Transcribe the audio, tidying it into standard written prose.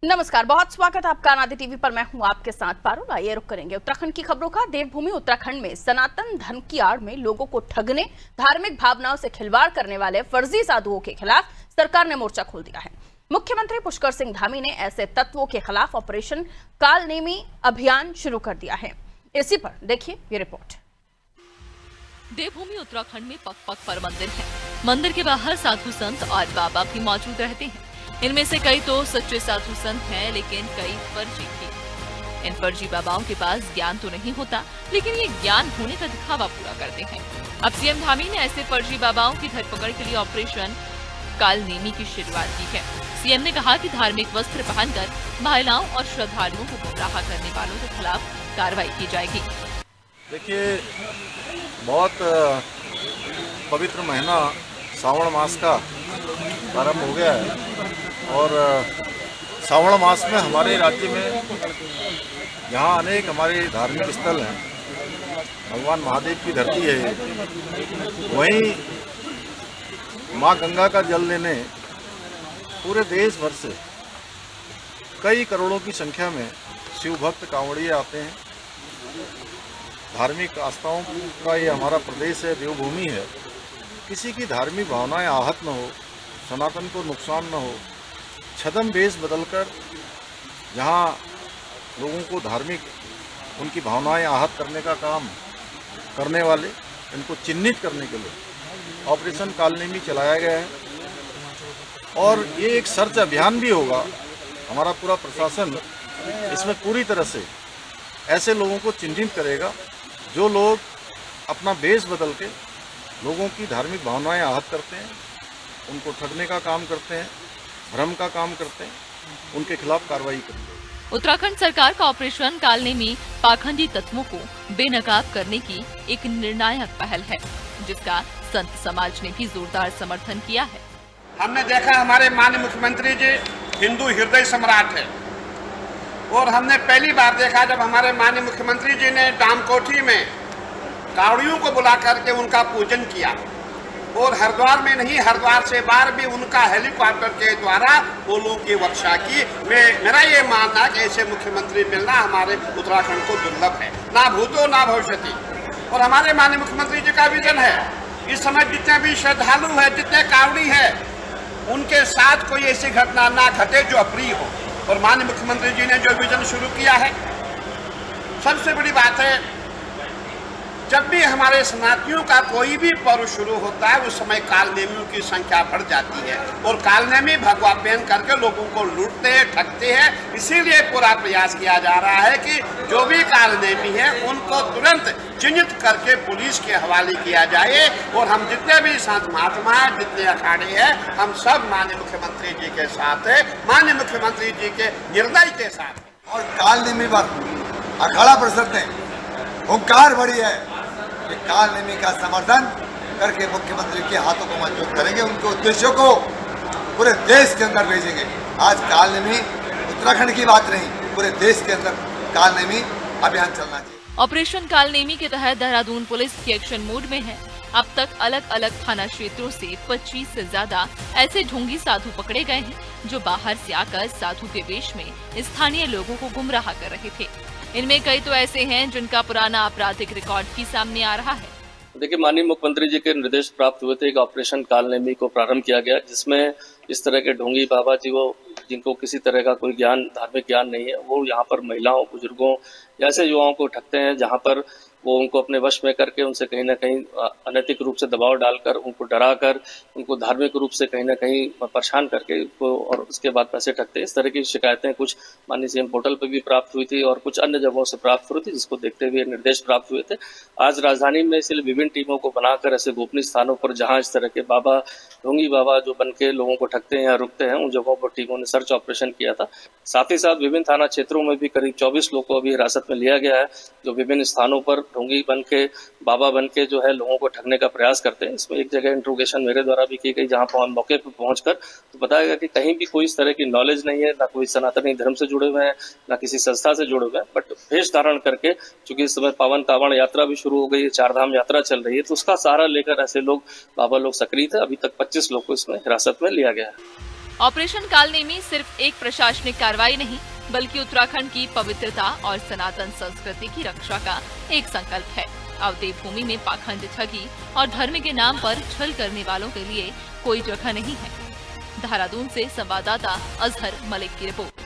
नमस्कार, बहुत स्वागत आपका आनादि टीवी पर। मैं हूं आपके साथ पारुल। आइए रुक करेंगे उत्तराखंड की खबरों का। देवभूमि उत्तराखंड में सनातन धर्म की आड़ में लोगों को ठगने, धार्मिक भावनाओं से खिलवाड़ करने वाले फर्जी साधुओं के खिलाफ सरकार ने मोर्चा खोल दिया है। मुख्यमंत्री पुष्कर सिंह धामी ने ऐसे तत्वों के खिलाफ ऑपरेशन कालनेमी अभियान शुरू कर दिया है। इसी पर देखिए ये रिपोर्ट। देवभूमि उत्तराखंड में पग पग पर मंदिर है। मंदिर के बाहर साधु संत और बाबा भी मौजूद रहते हैं। इनमें से कई तो सच्चे साधु संत हैं, लेकिन कई फर्जी भी। इन फर्जी बाबाओं के पास ज्ञान तो नहीं होता, लेकिन ये ज्ञान होने का दिखावा पूरा करते हैं। अब सीएम धामी ने ऐसे फर्जी बाबाओं की धरपकड़ के लिए ऑपरेशन कालनेमी की शुरुआत की है। सीएम ने कहा कि धार्मिक वस्त्र पहनकर महिलाओं और श्रद्धालुओं को गुमराह करने वालों के खिलाफ कार्रवाई की जाएगी। देखिए, बहुत पवित्र महीना श्रावण मास का प्रारंभ हो गया है और श्रावण मास में हमारे राज्य में यहाँ अनेक हमारे धार्मिक स्थल हैं। भगवान महादेव की धरती है। वहीं माँ गंगा का जल लेने पूरे देश भर से कई करोड़ों की संख्या में शिव भक्त कांवड़िए आते हैं। धार्मिक आस्थाओं का ये हमारा प्रदेश है, देवभूमि है। किसी की धार्मिक भावनाएं आहत न हो, सनातन को नुकसान न हो, छद्म वेश बदलकर जहाँ लोगों को धार्मिक उनकी भावनाएं आहत करने का काम करने वाले, इनको चिन्हित करने के लिए ऑपरेशन कालनेमी चलाया गया है। और ये एक सर्च अभियान भी होगा। हमारा पूरा प्रशासन इसमें पूरी तरह से ऐसे लोगों को चिन्हित करेगा जो लोग अपना वेश बदल के लोगों की धार्मिक भावनाएं आहत करते हैं, उनको ठगने का काम करते हैं, भ्रम का काम करते हैं, उनके खिलाफ कार्रवाई करेंगे। उत्तराखंड सरकार का ऑपरेशन कालनेमी पाखंडी तत्वों को बेनकाब करने की एक निर्णायक पहल है, जिसका संत समाज ने भी जोरदार समर्थन किया है। हमने देखा हमारे माननीय मुख्यमंत्री जी हिंदू हृदय सम्राट है और हमने पहली बार देखा जब हमारे माननीय मुख्यमंत्री जी ने डामकोठी में कावड़ियों को बुला करके उनका पूजन किया और हरिद्वार में नहीं, हरिद्वार से बाहर भी उनका हेलीकॉप्टर के द्वारा फूलों की वर्षा की। मेरा ये मानना कि ऐसे मुख्यमंत्री मिलना हमारे उत्तराखंड को दुर्लभ है, ना भूतो ना भविष्यति। और हमारे माननीय मुख्यमंत्री जी का विजन है, इस समय जितने भी श्रद्धालु है, जितने कावड़ी है, उनके साथ कोई ऐसी घटना ना घटे जो अप्रिय हो। और माननीय मुख्यमंत्री जी ने जो विजन शुरू किया है, सबसे बड़ी बात है, जब भी हमारे सनातनियों का कोई भी पर्व शुरू होता है उस समय कालनेमियों की संख्या बढ़ जाती है और कालनेमी भगवा पहन करके लोगों को लूटते हैं, ठगते हैं। इसीलिए पूरा प्रयास किया जा रहा है कि जो भी कालनेमी है उनको तुरंत चिन्हित करके पुलिस के हवाले किया जाए। और हम जितने भी संत महात्मा, जितने अखाड़े हैं, हम सब माननीय मुख्यमंत्री जी के साथ है, माननीय मुख्यमंत्री जी के निर्णय के साथ। और कालनेमी पर अखाड़ा परिषद ने हुंकार भरी है कि कालनेमी का समर्थन करके मुख्यमंत्री के हाथों को मजबूत करेंगे, उनके उद्देश्यों को पूरे देश के अंदर भेजेंगे। आज कालनेमी उत्तराखंड की बात नहीं, पूरे देश के अंदर कालनेमी अभियान चलना चाहिए। ऑपरेशन कालनेमी के तहत देहरादून पुलिस की एक्शन मोड में है। अब तक अलग अलग थाना क्षेत्रों से 25 से ज्यादा ऐसे ढोंगी साधु पकड़े गए हैं जो बाहर से आकर साधु के वेश में स्थानीय लोगों को गुमराह कर रहे थे। इनमें कई तो ऐसे हैं जिनका पुराना आपराधिक रिकॉर्ड भी सामने आ रहा है। देखिए, माननीय मुख्यमंत्री जी के निर्देश प्राप्त हुए थे कि ऑपरेशन कालनेमी को प्रारंभ किया गया, जिसमें इस तरह के ढोंगी बाबा जी वो जिनको किसी तरह का कोई ज्ञान, धार्मिक ज्ञान नहीं है, वो यहाँ पर महिलाओं, बुजुर्गों या ऐसे युवाओं को ठगते हैं, जहाँ पर वो उनको अपने वश में करके उनसे कहीं ना कहीं अनैतिक रूप से दबाव डालकर, उनको डराकर, उनको धार्मिक रूप से कहीं ना कहीं परेशान करके उनको और उसके बाद पैसे ठगते हैं। इस तरह की शिकायतें कुछ माननीय सीएम पोर्टल पर भी प्राप्त हुई थी और कुछ अन्य जगहों से प्राप्त हुई थी, जिसको देखते हुए निर्देश प्राप्त हुए थे। आज राजधानी में इसलिए विभिन्न टीमों को बनाकर ऐसे गोपनीय स्थानों पर जहाँ इस तरह के बाबा, ढोंगी बाबा जो बन के लोगों को ठगते हैं या रुकते हैं, उन जगहों पर टीमों ने सर्च ऑपरेशन किया था। साथ ही साथ विभिन्न थाना क्षेत्रों में भी करीब 24 लोगों को अभी हिरासत में लिया गया है, जो विभिन्न स्थानों पर ढोंगी बन के, बाबा बन के जो है लोगों को ठगने का प्रयास करते हैं। इसमें एक जगह इंट्रोगेशन मेरे द्वारा भी की गई, जहां पर मौके पर पहुंचकर तो बताया गया कि कहीं भी कोई इस तरह की नॉलेज नहीं है, ना कोई सनातनी धर्म से जुड़े हुए हैं, ना किसी संस्था से जुड़े हुए हैं, बट वेश धारण करके, चूंकि इस समय पावन कावड़ यात्रा भी शुरू हो गई है, 4 धाम यात्रा चल रही है, तो उसका सहारा लेकर ऐसे लोग, बाबा लोग सक्रिय थे। अभी तक 25 लोग को इसमें हिरासत में लिया गया है। ऑपरेशन कालनेमी सिर्फ एक प्रशासनिक कार्रवाई नहीं बल्कि उत्तराखंड की पवित्रता और सनातन संस्कृति की रक्षा का एक संकल्प है। अब देवभूमि में पाखंड, ठगी और धर्म के नाम पर छल करने वालों के लिए कोई जगह नहीं है। देहरादून से संवाददाता अजहर मलिक की रिपोर्ट।